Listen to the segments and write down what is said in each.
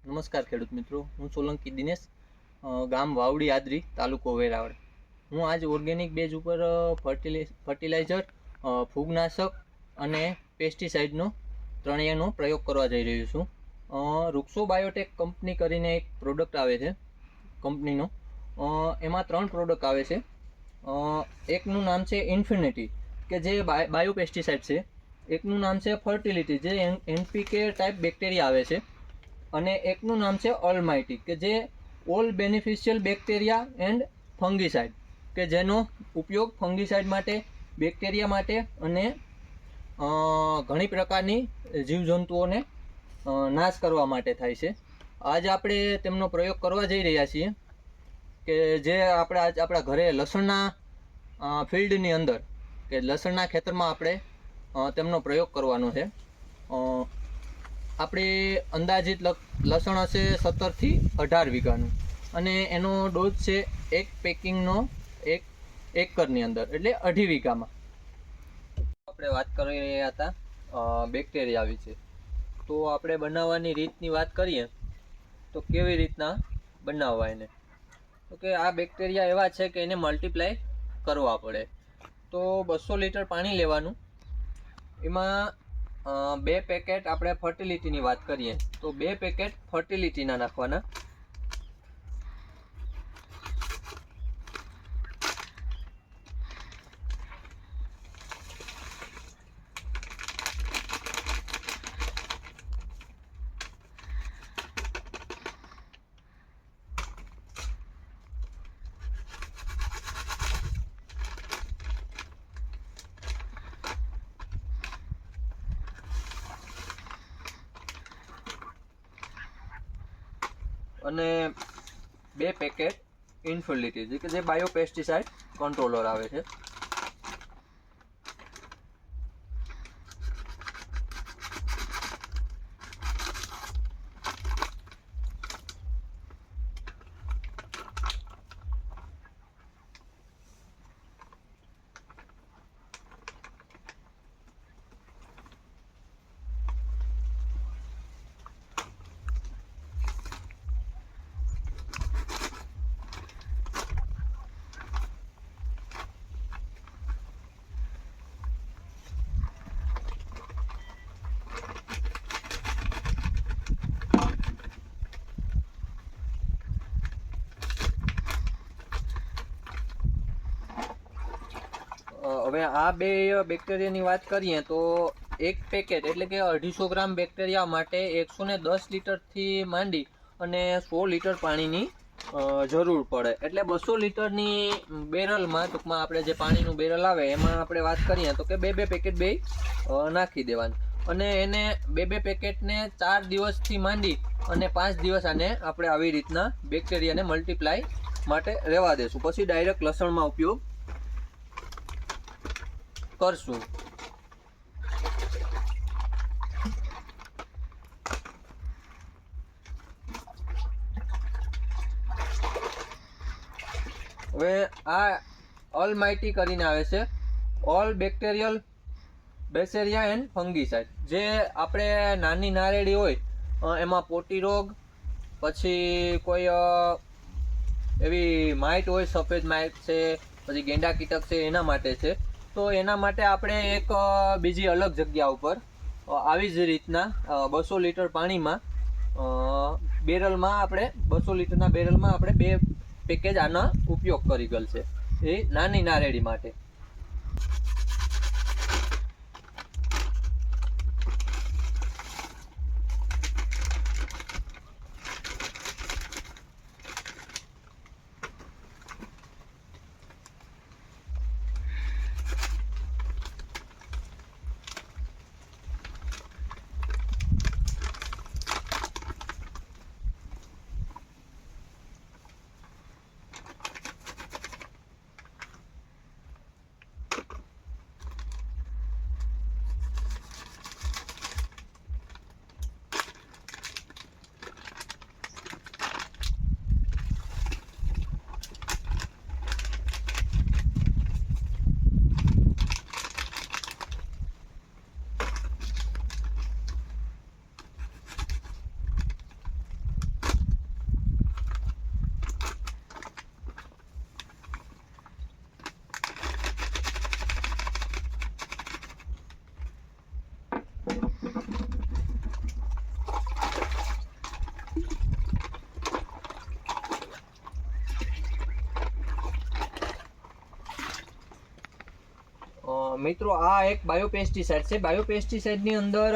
નમસ્કાર ખેડૂત મિત્રો, હું સોલંકી દિનેશ, ગામ વાવડી આદરી, તાલુકો વેરાવળ. હું આજ ઓર્ગેનિક બેઝ ઉપર ફર્ટિલાઇઝર, ફૂગનાશક અને પેસ્ટિસાઇડનો ત્રણેયનો પ્રયોગ કરવા જઈ રહ્યો છું. વૃક્ષો બાયોટેક કંપની કરીને એક પ્રોડક્ટ આવે છે કંપનીનો. એમાં 3 પ્રોડક્ટ આવે છે. એકનું નામ છે ઇન્ફિનિટી, કે જે બાયો પેસ્ટિસાઇડ છે. એકનું નામ છે ફર્ટિલિટી, જે એનપીકે ટાઈપ બેક્ટેરિયા આવે છે. અને એકનું નામ છે ઓલમાઇટી, કે જે all beneficial bacteria and fungicide, કે જેનો ઉપયોગ ફંગીસાઇડ માટે, બેક્ટેરિયા માટે અને ઘણી પ્રકારની જીવજંતુઓને નાશ કરવા માટે થાય છે. આજ આપણે તેમનો પ્રયોગ કરવા જઈ રહ્યા છીએ, કે જે આપણે આજ આપણા ઘરે લસણના ફિલ્ડની અંદર, કે લસણના ખેતરમાં આપણે તેમનો પ્રયોગ કરવાનો છે. આપણે અંદાજિત લસણ હશે 17 થી 18 વીઘાનું, અને એનો ડોઝ છે 1 પેકિંગનો 1 એકરની અંદર, એટલે 2.5 વીઘામાં. આપણે વાત કરી રહ્યા હતા બેક્ટેરિયા વિશે. તો આપણે બનાવવાની રીતની વાત કરીએ તો કેવી રીતના બનાવવા એને, તો કે આ બેક્ટેરિયા એવા છે કે એને મલ્ટીપ્લાય કરવા પડે. તો 200 લીટર પાણી લેવાનું, એમાં 2 પેકેટ આપણે ફર્ટિલિટીની વાત કરીએ તો 2 પેકેટ ફર્ટિલિટીના નાખવાના. અને 2 પેકેટ ઇન્ફિનિટી, કે જે બાયો પેસ્ટિસાઇડ કંટ્રોલર આવે છે. હવે આ 2 બેક્ટેરિયાની વાત કરીએ તો 1 પેકેટ એટલે કે 250 ગ્રામ બેક્ટેરિયા માટે 110 લીટરથી માંડી અને 100 લીટર પાણીની જરૂર પડે. એટલે 200 લીટરની બેરલમાં, ટૂંકમાં આપણે જે પાણીનું બેરલ આવે એમાં આપણે વાત કરીએ તો કે 2 પેકેટ નાખી દેવાનું. અને એને 2 પેકેટને 4 દિવસથી માંડી અને 5 દિવસ આને આપણે આવી રીતના બેક્ટેરિયાને મલ્ટીપ્લાય માટે રહેવા દેશું. પછી ડાયરેક્ટ લસણમાં ઉપયોગ કરશું. હવે આ ઓલમાઇટી કરીને આવે છે, all bacterial bacteria and fungicide. જે આપણે નાની નારેડી હોય એમાં પોટી રોગ, પછી કોઈ એવી માઇટ હોય, સફેદ માઇટ છે, પછી ગેંડા કીટક છે, એના માટે છે. તો એના માટે આપણે એક બીજી અલગ જગ્યા ઉપર આવી જ રીતના 200 લીટર પાણીમાં બેરલમાં આપણે 200 લીટરના બેરલમાં આપણે 2 પેકેજ આના ઉપયોગ કરી ગયેલ છે, એ નાની નારેડી માટે. મિત્રો આ એક બાયોપેસ્ટિસાઇડ છે. બાયોપેસ્ટિસાઇડની અંદર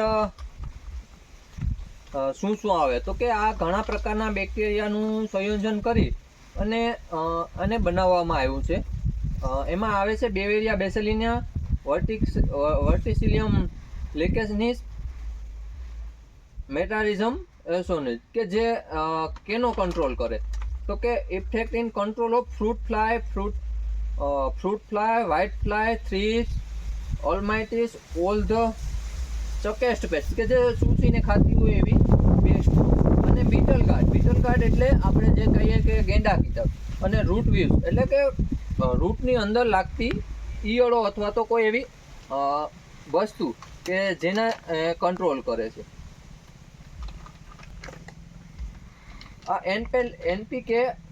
શું શું આવે તો કે આ ઘણા પ્રકારના બેક્ટેરિયાનું સંયોજન કરી અને બનાવવામાં આવ્યું છે. એમાં આવે છે બેવેરિયા બેસિલિયા, વર્ટિસિલિયમ લેકેસનિસ, મેટારિઝમ એસોનિસ, કે જે કેનો કંટ્રોલ કરે તો કે effect in control of fruit fly, white fly, thrips, all mites, all the ચકેસ્ટ પેસ્ટ, કે જે ચૂસીને ખાતી હોય એવી પેસ્ટ. અને બીટલ ગાર્ડ એટલે આપણે જે કહીએ કે ગેંડા કીટક. અને રૂટ વીવ્સ એટલે કે રૂટની અંદર લાગતી ઈયળો અથવા તો કોઈ એવી વસ્તુ કે જેને કંટ્રોલ કરે છે. આ NPK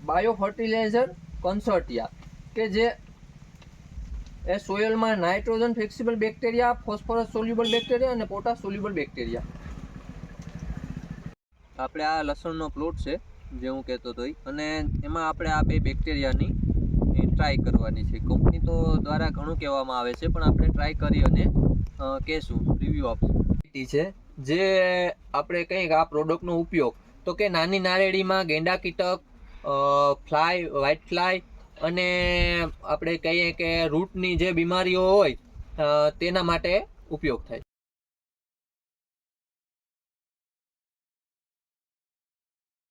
બાયો ફર્ટિલાઇઝર કન્સોર્ટિયા, કે જે એ સોઇલમાં nitrogen fixable bacteria, phosphorus soluble bacteria અને પોટાશ સોલ્યુબલ બેક્ટેરિયા. આપણે આ લસણનો પ્લોટ છે જે હું કહેતો હતો, અને એમાં આપણે આ બે બેક્ટેરિયાની ટ્રાય કરવાની છે. કંપની તો દ્વારા ઘણું કહેવામાં આવે છે, પણ આપણે ટ્રાય કરી અને કહેશું, રિવ્યૂ આપશું. છે જે આપણે કંઈક આ પ્રોડક્ટનો ઉપયોગ તો કે નાની નારેડીમાં ગેંડા કીટક, ફ્લાય, વ્હાઇટ ફ્લાય અને આપણે કહીએ કે રૂટની જે બીમારીઓ હોય તેના માટે ઉપયોગ થાય.